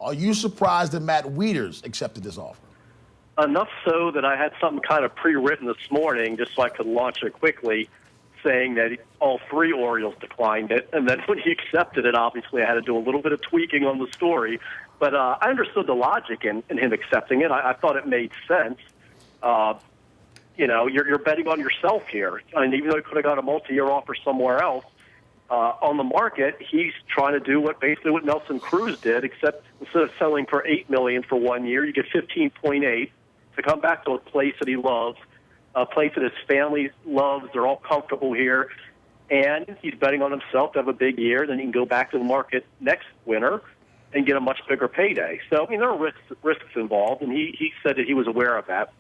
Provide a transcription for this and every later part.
Are you surprised that Matt Wieters accepted this offer? Enough so that I had something kind of pre-written this morning just so I could launch it quickly, saying that all three Orioles declined it. And then when he accepted it, obviously I had to do a little bit of tweaking on the story. But I understood the logic in him accepting it. I thought it made sense. You're betting on yourself here. I mean, even though he could have got a multi-year offer somewhere else, on the market, he's trying to do what Nelson Cruz did, except instead of selling for $8 million for 1 year, you get $15.8 to come back to a place that he loves, a place that his family loves. They're all comfortable here, and he's betting on himself to have a big year. Then he can go back to the market next winter and get a much bigger payday. So, I mean, there are risks involved, and he said that he was aware of that.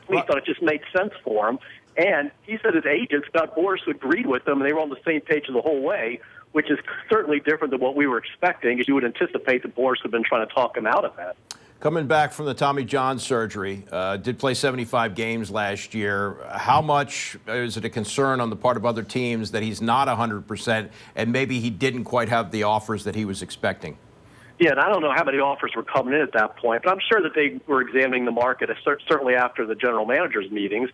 He thought it just made sense for him. And he said his agent, Scott Boras, agreed with them, and they were on the same page the whole way, which is certainly different than what we were expecting, as you would anticipate that Boras had been trying to talk him out of that. Coming back from the Tommy John surgery, did play 75 games last year. How much is it a concern on the part of other teams that he's not 100% and maybe he didn't quite have the offers that he was expecting? Yeah, and I don't know how many offers were coming in at that point, but I'm sure that they were examining the market, certainly after the general managers' meetings.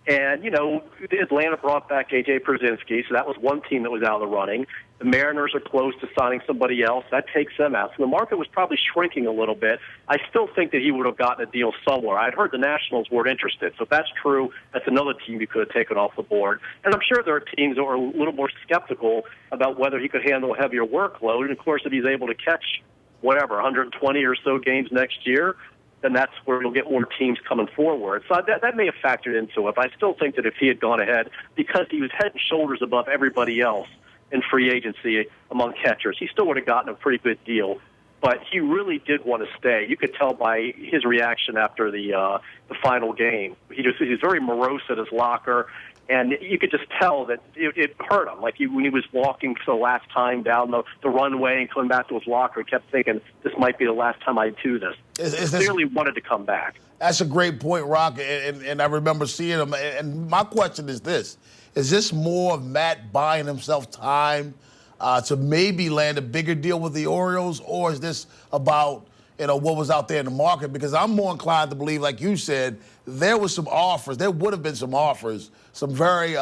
And, Atlanta brought back A.J. Pierzynski, so that was one team that was out of the running. The Mariners are close to signing somebody else. That takes them out. So the market was probably shrinking a little bit. I still think that he would have gotten a deal somewhere. I'd heard the Nationals weren't interested. So if that's true, that's another team you could have taken off the board. And I'm sure there are teams that were a little more skeptical about whether he could handle a heavier workload. And, of course, if he's able to catch, 120 or so games next year, then that's where you'll get more teams coming forward. So that may have factored into it. But I still think that if he had gone ahead, because he was head and shoulders above everybody else in free agency among catchers, he still would have gotten a pretty good deal. But he really did want to stay. You could tell by his reaction after the final game. He was very morose at his locker, and you could just tell that it hurt him. Like when he was walking for the last time down the runway and coming back to his locker, he kept thinking, this might be the last time I do this. He clearly wanted to come back. That's a great point, Roch, and I remember seeing him. And my question is this. Is this more of Matt buying himself time to maybe land a bigger deal with the Orioles, or is this about what was out there in the market? Because I'm more inclined to believe, like you said, there was some offers. There would have been some offers, some very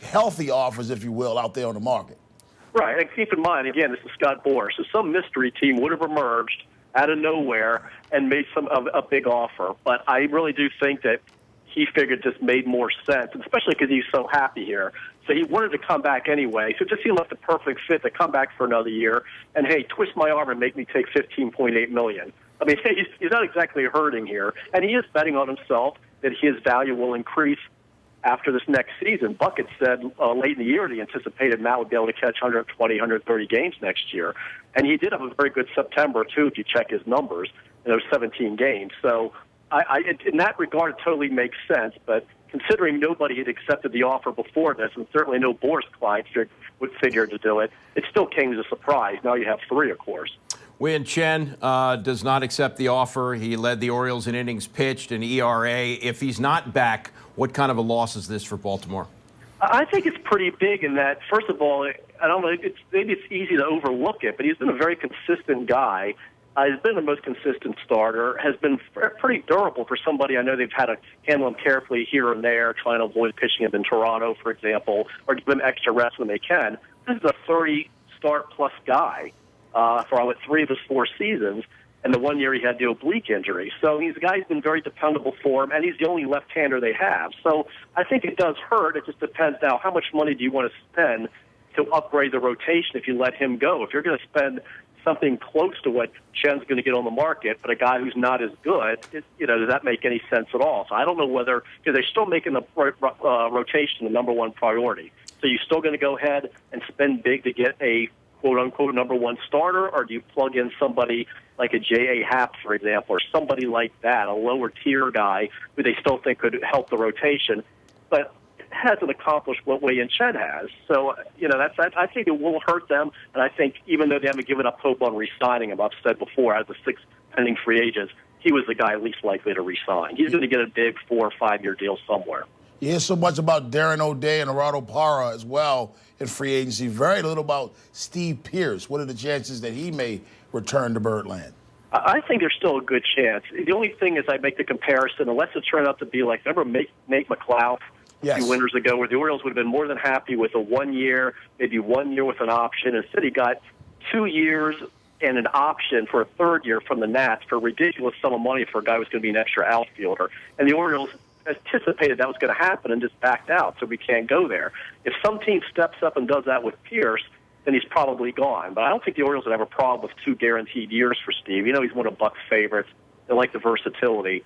healthy offers, if you will, out there on the market. Right, and keep in mind, again, this is Scott Boras. So some mystery team would have emerged out of nowhere and made a big offer. But I really do think that he figured this made more sense, especially because he's so happy here. So he wanted to come back anyway. So it just seemed like the perfect fit to come back for another year. And, hey, twist my arm and make me take $15.8 million. I mean, he's not exactly hurting here. And he is betting on himself that his value will increase after this next season. Bucket said late in the year that he anticipated Matt would be able to catch 120, 130 games next year. And he did have a very good September, too, if you check his numbers, in those 17 games. So in that regard, it totally makes sense. But considering nobody had accepted the offer before this, and certainly no Boras client would figure to do it, it still came as a surprise. Now you have three, of course. Wei Chen does not accept the offer. He led the Orioles in innings pitched and ERA. If he's not back, what kind of a loss is this for Baltimore? I think it's pretty big in that, first of all, I don't know, maybe it's easy to overlook it, but he's been a very consistent guy. He's been the most consistent starter, has been pretty durable for somebody. I know they've had to handle him carefully here and there, trying to avoid pitching him in Toronto, for example, or give him extra rest when they can. This is a 30-start-plus guy for 3 of his 4 seasons, and the 1 year he had the oblique injury. So he's a guy who's been very dependable for him, and he's the only left-hander they have. So I think it does hurt. It just depends now, how much money do you want to spend to upgrade the rotation if you let him go? If you're going to spend something close to what Chen's going to get on the market, but a guy who's not as good, does that make any sense at all? So I don't know whether, because they're still making the rotation the number one priority. So you're still going to go ahead and spend big to get a quote-unquote number one starter, or do you plug in somebody like a J.A. Happ, for example, or somebody like that, a lower-tier guy who they still think could help the rotation, but hasn't accomplished what Wei Chen has. So, I think it will hurt them, and I think even though they haven't given up hope on re-signing him, I've said before, as the 6 pending free agents, he was the guy least likely to re-sign. He's going to get a big 4 or 5 year deal somewhere. You hear so much about Darren O'Day and Gerardo Parra as well in free agency. Very little about Steve Pearce. What are the chances that he may return to Birdland? I think there's still a good chance. The only thing is I make the comparison, unless it turned out to be like, remember Nate McLeod a few winters ago, where the Orioles would have been more than happy with a 1 year, maybe 1 year with an option. Instead, he got 2 years and an option for a third year from the Nats for a ridiculous sum of money for a guy who was going to be an extra outfielder. And the Orioles anticipated that was going to happen and just backed out, so we can't go there. If some team steps up and does that with Pearce, then he's probably gone. But I don't think the Orioles would have a problem with 2 guaranteed years for Steve. You know, he's one of Buck's favorites. They like the versatility.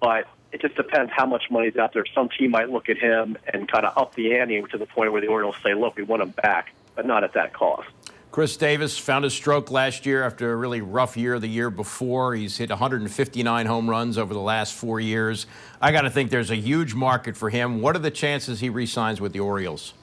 But it just depends how much money's out there. Some team might look at him and kind of up the ante to the point where the Orioles say, look, we want him back, but not at that cost. Chris Davis found his stroke last year after a really rough year the year before. He's hit 159 home runs over the last 4 years. I got to think there's a huge market for him. What are the chances he re-signs with the Orioles?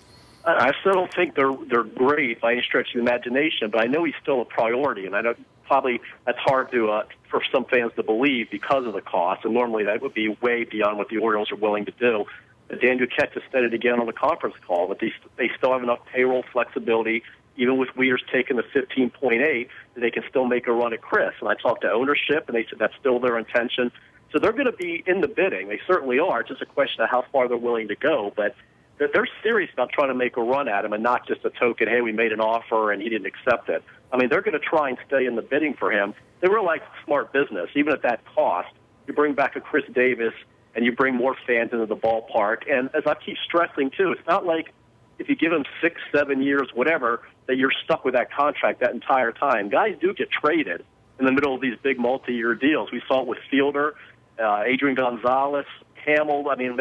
I still don't think they're great by any stretch of the imagination, but I know he's still a priority, and I know probably that's hard to for some fans to believe because of the cost, and normally that would be way beyond what the Orioles are willing to do. But Dan Duquette just said it again on the conference call, that they still have enough payroll flexibility, even with Wieters taking the 15.8, that they can still make a run at Chris. And I talked to ownership, and they said that's still their intention. So they're going to be in the bidding. They certainly are. It's just a question of how far they're willing to go. But they're serious about trying to make a run at him and not just a token, hey, we made an offer and he didn't accept it. I mean, they're going to try and stay in the bidding for him. They realize it's smart business. Even at that cost, you bring back a Chris Davis and you bring more fans into the ballpark. And as I keep stressing, too, it's not like if you give him 6, 7 years, whatever, that you're stuck with that contract that entire time. Guys do get traded in the middle of these big multi-year deals. We saw it with Fielder, Adrian Gonzalez, Hamill. I mean,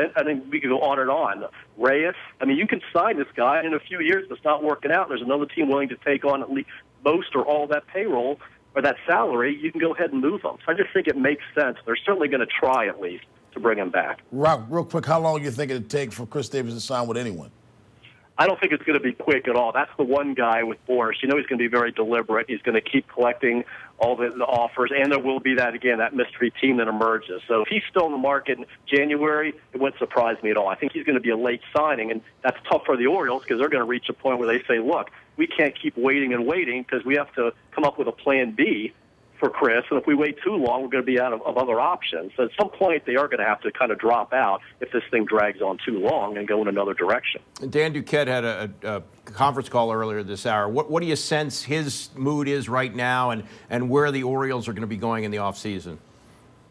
we could go on and on. Reyes. I mean, you can sign this guy, and in a few years, if it's not working out, there's another team willing to take on at least most or all that payroll or that salary. You can go ahead and move them. So I just think it makes sense. They're certainly going to try at least to bring him back. Roch, real quick, how long do you think it'd take for Chris Davis to sign with anyone? I don't think it's going to be quick at all. That's the one guy with Boris. You know he's going to be very deliberate. He's going to keep collecting all the offers, and there will be that mystery team that emerges. So if he's still in the market in January, it wouldn't surprise me at all. I think he's going to be a late signing, and that's tough for the Orioles because they're going to reach a point where they say, look, we can't keep waiting and waiting because we have to come up with a plan B for Chris, and if we wait too long, we're going to be out of other options. So at some point, they are going to have to kind of drop out if this thing drags on too long and go in another direction. Dan Duquette had a conference call earlier this hour. What do you sense his mood is right now and where the Orioles are going to be going in the offseason?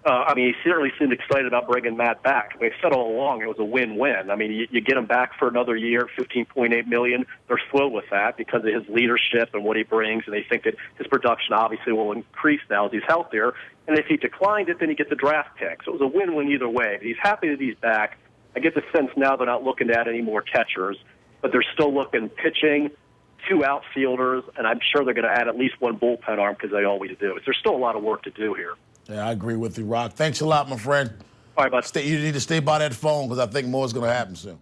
I mean, he certainly seemed excited about bringing Matt back. We've said all along it was a win-win. I mean, you get him back for another year, $15.8 million. They're thrilled with that because of his leadership and what he brings, and they think that his production obviously will increase now as he's healthier. And if he declined it, then he gets a draft pick. So it was a win-win either way. But he's happy that he's back. I get the sense now they're not looking to add any more catchers, but they're still looking pitching, 2 outfielders, and I'm sure they're going to add at least 1 bullpen arm because they always do. There's still a lot of work to do here. Yeah, I agree with you, Roch. Thanks a lot, my friend. All right, bud. You need to stay by that phone because I think more is going to happen soon.